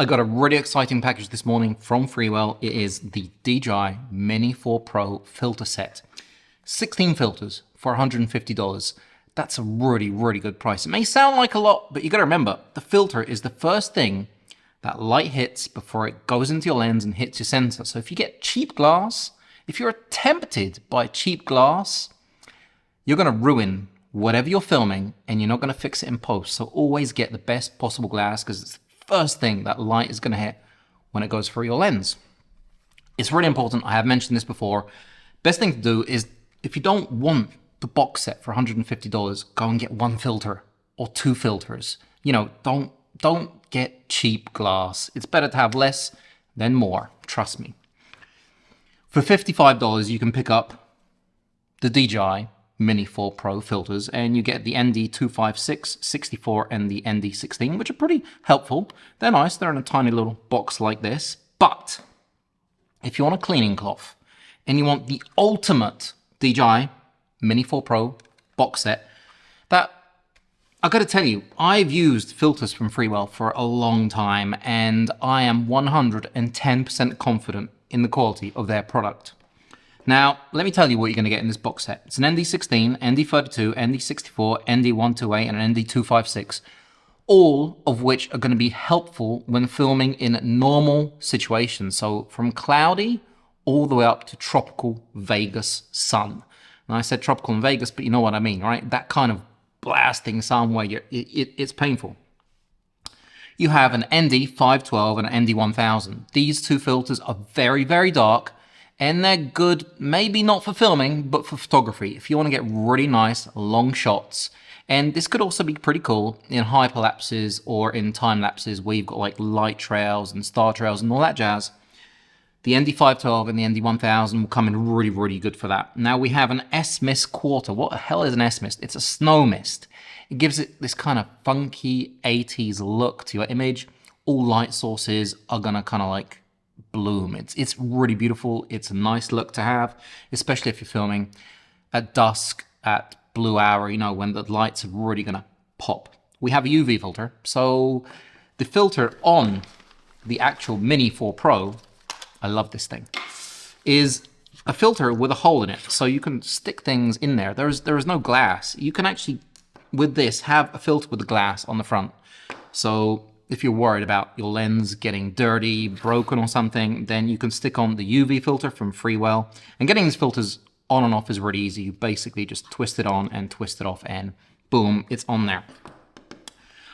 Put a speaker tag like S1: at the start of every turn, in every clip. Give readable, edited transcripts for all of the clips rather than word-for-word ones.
S1: I got a really exciting package this morning from Freewell. It is the DJI Mini 4 Pro filter set. 16 filters for $150. That's a really, really good price. It may sound like a lot, but you gotta remember, the filter is the first thing that light hits before it goes into your lens and hits your sensor. So if you get cheap glass, if you're tempted by cheap glass, you're gonna ruin whatever you're filming and you're not gonna fix it in post. So always get the best possible glass because it's the first thing that light is gonna hit when it goes through your lens. It's really important. I have mentioned this before. Best thing to do is, if you don't want the box set for $150, go and get one filter or two filters. You know, don't get cheap glass. It's better to have less than more, trust me. For $55, you can pick up the DJI Mini 4 Pro filters, and you get the ND256, 64, and the ND16, which are pretty helpful. They're nice. They're in a tiny little box like this. But if you want a cleaning cloth and you want the ultimate DJI Mini 4 Pro box set, that I gotta tell you, I've used filters from Freewell for a long time, and I am 110% confident in the quality of their product. Now, let me tell you what you're gonna get in this box set. It's an ND16, ND32, ND64, ND128, and an ND256, all of which are gonna be helpful when filming in normal situations. So from cloudy all the way up to tropical Vegas sun. And I said tropical in Vegas, but you know what I mean, right? That kind of blasting sun where it's painful. You have an ND512 and an ND1000. These two filters are very, very dark, and they're good, maybe not for filming, but for photography. If you want to get really nice long shots, and this could also be pretty cool in hyperlapses or in time lapses where you've got like light trails and star trails and all that jazz. The ND512 and the ND1000 will come in really, really good for that. Now we have an S-Mist quarter. What the hell is an S-Mist? It's a snow mist. It gives it this kind of funky 80s look to your image. All light sources are gonna kind of like bloom. It's really beautiful. It's a nice look to have, especially if you're filming at dusk, at blue hour, you know, when the lights are really gonna pop. We have a UV filter. So the filter on the actual Mini 4 Pro, I love this thing, is a filter with a hole in it. So you can stick things in there. There is no glass. You can actually, with this, have a filter with the glass on the front. So if you're worried about your lens getting dirty, broken or something, then you can stick on the UV filter from Freewell. And getting these filters on and off is really easy. You basically just twist it on and twist it off and boom, it's on there.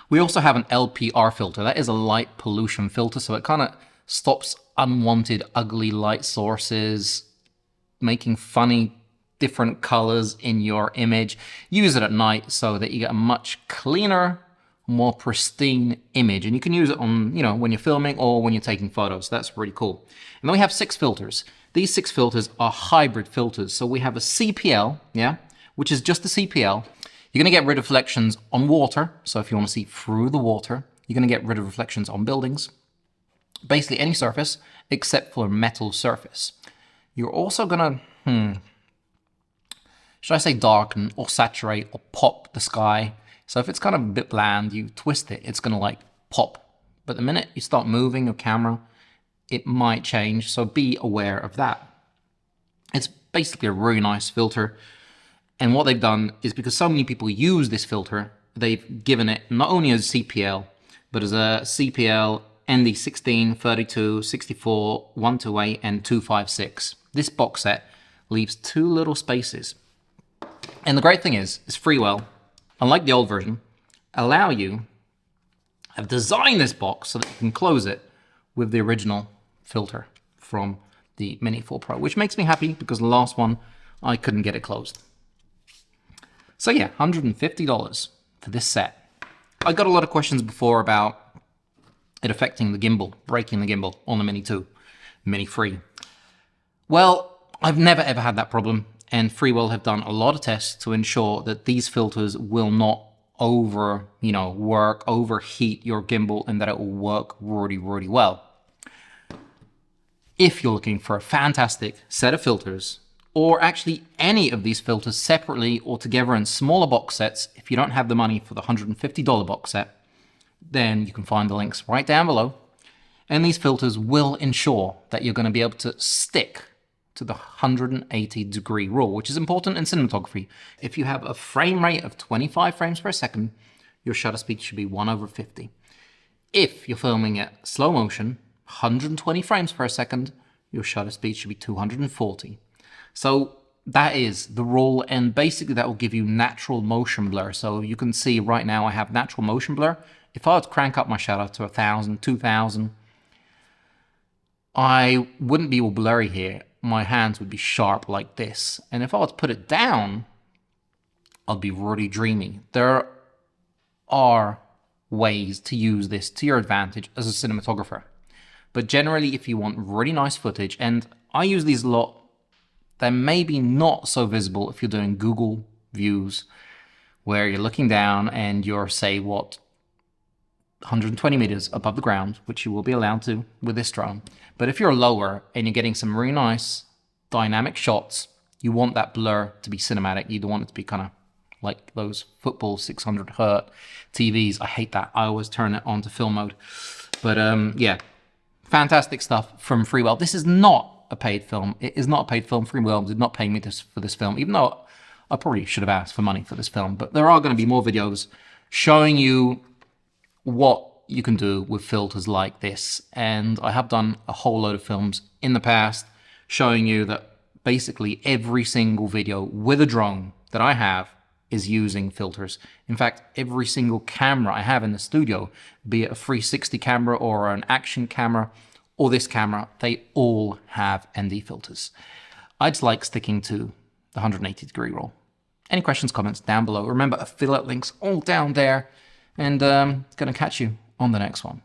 S1: We also have an LPR filter. That is a light pollution filter. So it kind of stops unwanted, ugly light sources, making funny, different colors in your image. Use it at night so that you get a much cleaner, more pristine image. And you can use it on, you know, when you're filming or when you're taking photos. That's really cool. And then we have 6 filters. These 6 filters are hybrid filters. So we have a CPL, yeah, which is just the CPL. You're gonna get rid of reflections on water. So if you wanna see through the water, you're gonna get rid of reflections on buildings. Basically any surface except for a metal surface. You're also gonna, should I say darken or saturate or pop the sky? So if it's kind of a bit bland, you twist it, it's gonna like pop. But the minute you start moving your camera, it might change, so be aware of that. It's basically a really nice filter. And what they've done is, because so many people use this filter, they've given it not only as CPL, but as a CPL, ND16, 32, 64, 128, and 256. This box set leaves 2 little spaces. And the great thing is Freewell, unlike the old version, have designed this box so that you can close it with the original filter from the Mini 4 Pro, which makes me happy because the last one, I couldn't get it closed. So yeah, $150 for this set. I got a lot of questions before about it affecting the gimbal, breaking the gimbal on the Mini 2, Mini 3. Well, I've never ever had that problem, and Freewell have done a lot of tests to ensure that these filters will not overheat your gimbal, and that it will work really, really well. If you're looking for a fantastic set of filters, or actually any of these filters separately or together in smaller box sets, if you don't have the money for the $150 box set, then you can find the links right down below. And these filters will ensure that you're going to be able to stick to the 180-degree rule, which is important in cinematography. If you have a frame rate of 25 frames per second, your shutter speed should be 1/50. If you're filming at slow motion, 120 frames per second, your shutter speed should be 240. So that is the rule, and basically that will give you natural motion blur. So you can see right now I have natural motion blur. If I would crank up my shutter to 1,000, 2,000, I wouldn't be all blurry here. My hands would be sharp like this. And if I were to put it down, I'd be really dreamy. There are ways to use this to your advantage as a cinematographer. But generally, if you want really nice footage, and I use these a lot, they're maybe not so visible if you're doing Google views, where you're looking down and you're, say, 120 meters above the ground, which you will be allowed to with this drone. But if you're lower and you're getting some really nice dynamic shots, you want that blur to be cinematic. You don't want it to be kind of like those football 600 hertz TVs. I hate that. I always turn it on to film mode. But yeah, fantastic stuff from Freewell. This is not a paid film. It is not a paid film. Freewell did not pay me for this film, even though I probably should have asked for money for this film. But there are going to be more videos showing you what you can do with filters like this. And I have done a whole load of films in the past showing you that basically every single video with a drone that I have is using filters. In fact, every single camera I have in the studio, be it a 360 camera or an action camera or this camera, they all have ND filters. I just like sticking to the 180-degree rule. Any questions, comments down below. Remember, affiliate links all down there. And gonna catch you on the next one.